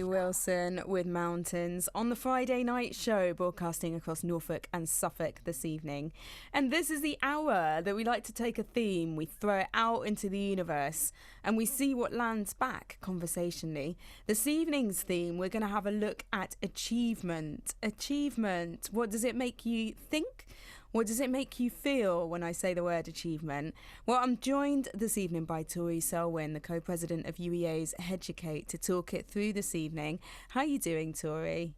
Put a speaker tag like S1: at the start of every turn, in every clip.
S1: Wilson with Mountains on the Friday night show, broadcasting across Norfolk and Suffolk this evening. And this is the hour that we like to take a theme, we throw it out into the universe, and we see what lands back conversationally. This evening's theme, we're going to have a look at achievement. Achievement, what does it make you think? What does it make you feel when I say the word achievement? Well, I'm joined this evening by Tory, the co-president of UEA's Headucate, to talk it through this evening. How are you doing, Tory?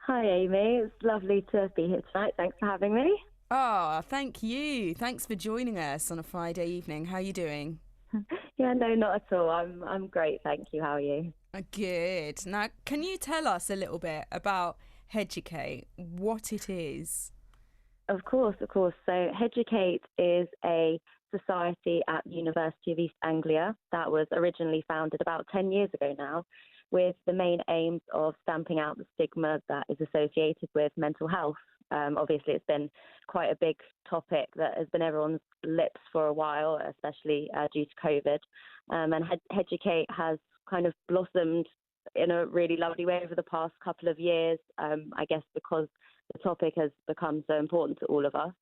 S2: Hi, Amy. It's lovely to be here tonight. Thanks for having me.
S1: Oh, thank you. Thanks for joining us on a Friday evening. How are you doing?
S2: Yeah, no, not at all. I'm great, thank you. How are you?
S1: Good. Now, can you tell us a little bit about Headucate, what it is?
S2: Of course. So Headucate is a society at the University of East Anglia that was originally founded about 10 years ago now, with the main aims of stamping out the stigma that is associated with mental health. Obviously, it's been quite a big topic that has been everyone's lips for a while, especially due to COVID. And Headucate has kind of blossomed in a really lovely way over the past couple of years, I guess because the topic has become so important to all of us.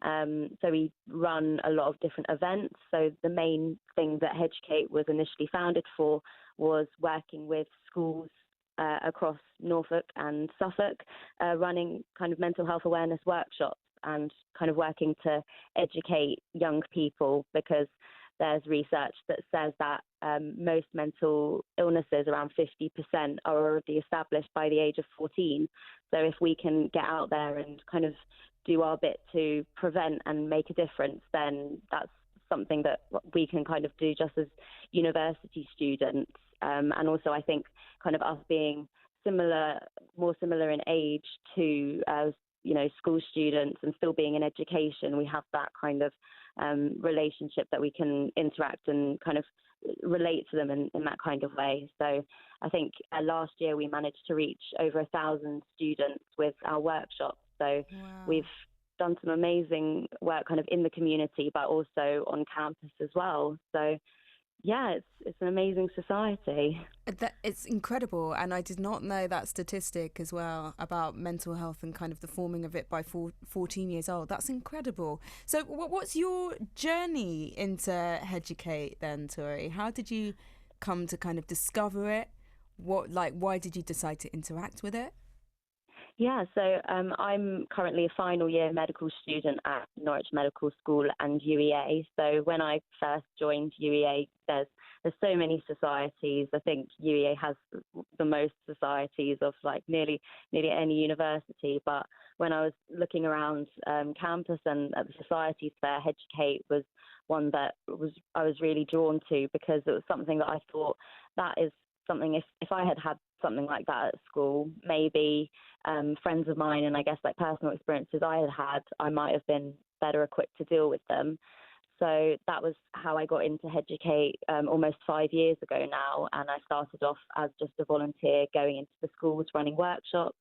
S2: So we run a lot of different events. So the main thing that Headucate was initially founded for was working with schools across Norfolk and Suffolk, running kind of mental health awareness workshops and kind of working to educate young people, because there's research that says that most mental illnesses, around 50%, are already established by the age of 14. So if we can get out there and kind of do our bit to prevent and make a difference, then that's something that we can kind of do just as university students. And also I think kind of us being more similar in age to school students and still being in education, we have that kind of relationship that we can interact and kind of relate to them in that kind of way. So I think last year we managed to reach over 1,000 students with our workshops. So
S1: Wow.
S2: We've done some amazing work kind of in the community, but also on campus as well. So yeah, it's an amazing society.
S1: It's incredible, and I did not know that statistic as well about mental health and kind of the forming of it by 14 years old. That's incredible. So what's your journey into Headucate then, Tory? How did you come to kind of discover it? Why did you decide to interact with it?
S2: Yeah, so I'm currently a final year medical student at Norwich Medical School and UEA. So when I first joined UEA, there's so many societies. I think UEA has the most societies of like nearly any university. But when I was looking around campus and at the societies fair, Headucate was one that I was really drawn to, because it was something that I thought that is something, if I had something like that at school, maybe friends of mine and I guess like personal experiences I had, I might have been better equipped to deal with them. So that was how I got into Headucate almost 5 years ago now. And I started off as just a volunteer going into the schools running workshops.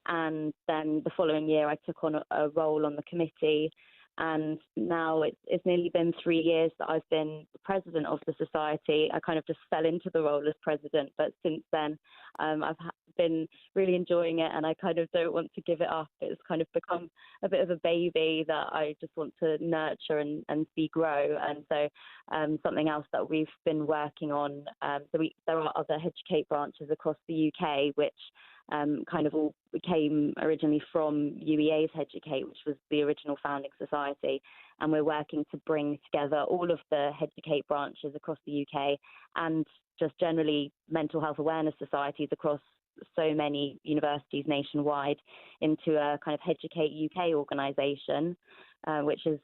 S2: And then the following year I took on a role on the committee. And now it's nearly been 3 years that I've been the president of the society. I kind of just fell into the role as president, but since then I've been really enjoying it, and I kind of don't want to give it up. It's kind of become a bit of a baby that I just want to nurture and see grow. And so something else that we've been working on, there are other Headucate branches across the UK, which kind of all came originally from UEA's Headucate, which was the original founding society. And we're working to bring together all of the Headucate branches across the UK and just generally mental health awareness societies across so many universities nationwide into a kind of Headucate UK organisation, which is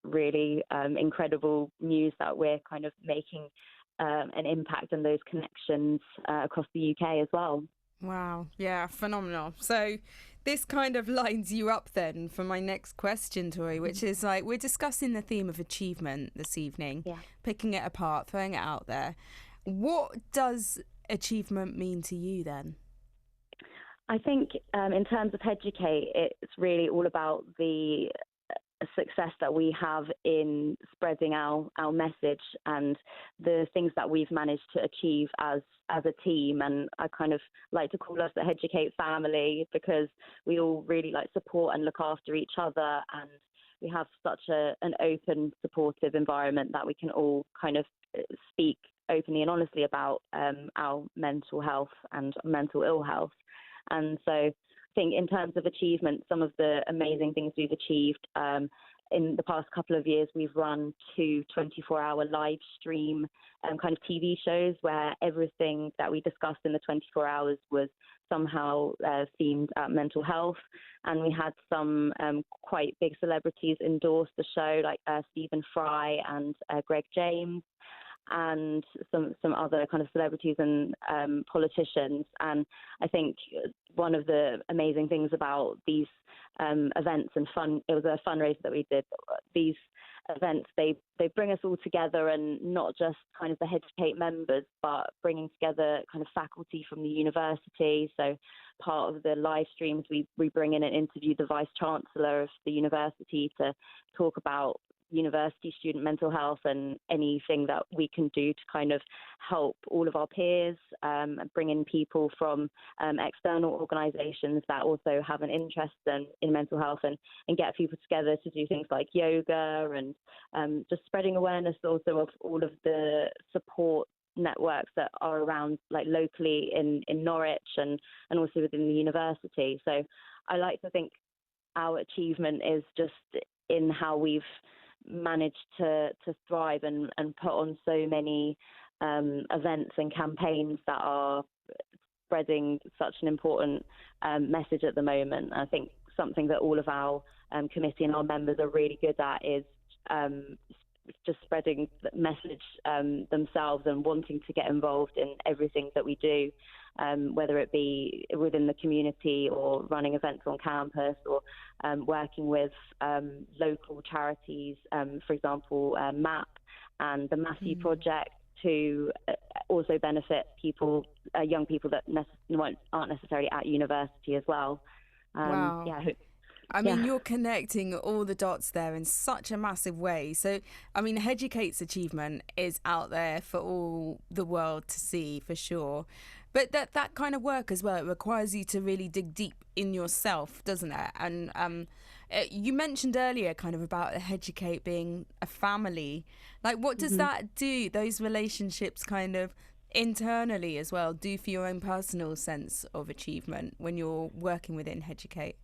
S2: really incredible news that we're kind of making an impact on those connections across the UK as well.
S1: Wow. Yeah, phenomenal. So this kind of lines you up then for my next question, Tory, which is like, we're discussing the theme of achievement this evening, picking it apart, throwing it out there. What does achievement mean to you then?
S2: I think in terms of Headucate, it's really all about the success that we have in spreading our message and the things that we've managed to achieve as a team. And I kind of like to call us the Headucate family, because we all really like support and look after each other, and we have such an open, supportive environment that we can all kind of speak openly and honestly about our mental health and mental ill health. And so I think in terms of achievement, some of the amazing things we've achieved in the past couple of years, we've run 2 24-hour live stream kind of TV shows where everything that we discussed in the 24 hours was somehow themed at mental health. And we had some quite big celebrities endorse the show, like Stephen Fry and Greg James, and some other kind of celebrities and politicians. And I think one of the amazing things about these events and it was a fundraiser that we did. These events, they bring us all together, and not just kind of the Headucate members, but bringing together kind of faculty from the university. So part of the live streams, we bring in and interview the Vice Chancellor of the university to talk about university student mental health and anything that we can do to kind of help all of our peers, bring in people from external organisations that also have an interest in mental health, and get people together to do things like yoga, and just spreading awareness also of all of the support networks that are around, like locally in Norwich and also within the university. So I like to think our achievement is just in how we've managed to thrive and put on so many events and campaigns that are spreading such an important message at the moment. I think something that all of our committee and our members are really good at is just spreading the message themselves and wanting to get involved in everything that we do, whether it be within the community or running events on campus, or working with local charities, for example, MAP and the Matthew Project, to also benefit people, young people that aren't necessarily at university as well.
S1: Wow. I mean, you're connecting all the dots there in such a massive way. So, I mean, Headucate's achievement is out there for all the world to see, for sure. But that kind of work as well, it requires you to really dig deep in yourself, doesn't it? And you mentioned earlier kind of about Headucate being a family. Like, what does that do, those relationships kind of internally as well, do for your own personal sense of achievement when you're working within Headucate?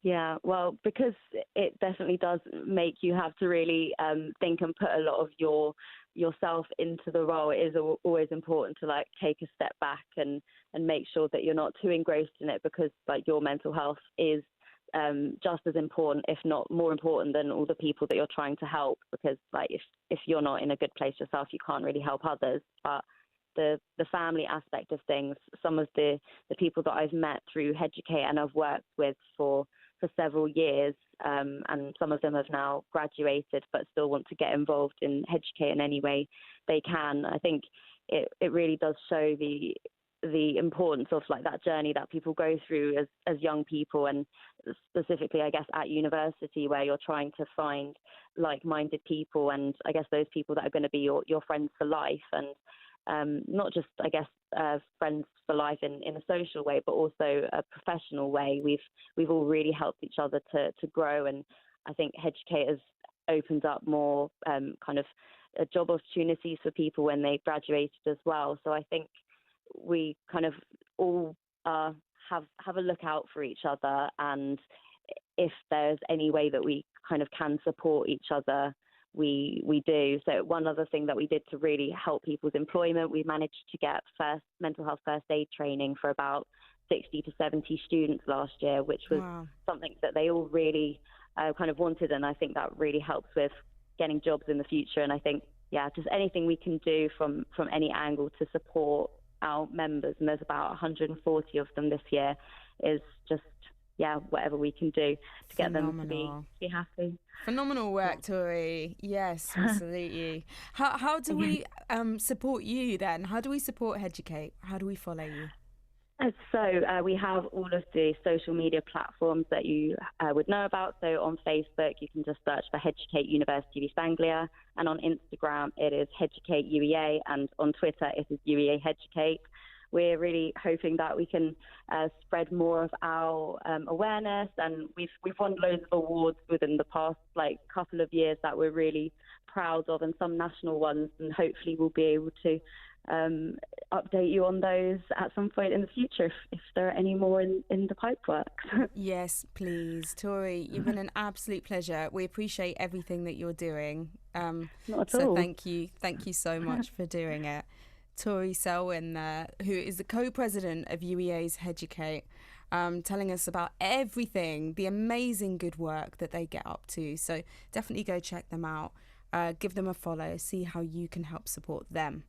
S2: Yeah, well, because it definitely does make you have to really think and put a lot of yourself into the role. It is always important to like take a step back and make sure that you're not too engrossed in it, because like your mental health is just as important, if not more important, than all the people that you're trying to help. Because like if you're not in a good place yourself, you can't really help others. But the family aspect of things, some of the people that I've met through Headucate and I've worked with for several years, and some of them have now graduated but still want to get involved in Headucate in any way they can. I think it really does show the importance of like that journey that people go through as young people, and specifically I guess at university, where you're trying to find like-minded people, and I guess those people that are going to be your friends for life, and not just, I guess, friends for life in a social way, but also a professional way. We've all really helped each other to grow, and I think Headucate has opened up more kind of job opportunities for people when they graduated as well. So I think we kind of all have a look out for each other, and if there's any way that we kind of can support each other, we do. So one other thing that we did to really help people's employment, we managed to get mental health first aid training for about 60 to 70 students last year, which was something that they all really kind of wanted, and I think that really helps with getting jobs in the future. And I think, just anything we can do from any angle to support our members, and there's about 140 of them this year, is just whatever we can do to get them to be happy.
S1: Phenomenal work, Tory. Yes, absolutely. How do we support you then? How do we support Headucate? How do we follow you?
S2: We have all of the social media platforms that you would know about. So on Facebook, you can just search for Headucate University of East Anglia, and on Instagram, it is Headucate UEA, and on Twitter, it is UEA Headucate. We're really hoping that we can spread more of our awareness, and we've won loads of awards within the past couple of years that we're really proud of, and some national ones, and hopefully we'll be able to update you on those at some point in the future if there are any more in the pipeworks.
S1: Yes, please. Tory, you've been an absolute pleasure. We appreciate everything that you're doing.
S2: Not at
S1: so
S2: all.
S1: Thank you so much for doing it. Tory Selwyn there, who is the co-president of UEA's Headucate, telling us about everything, the amazing good work that they get up to. So definitely go check them out, give them a follow, see how you can help support them.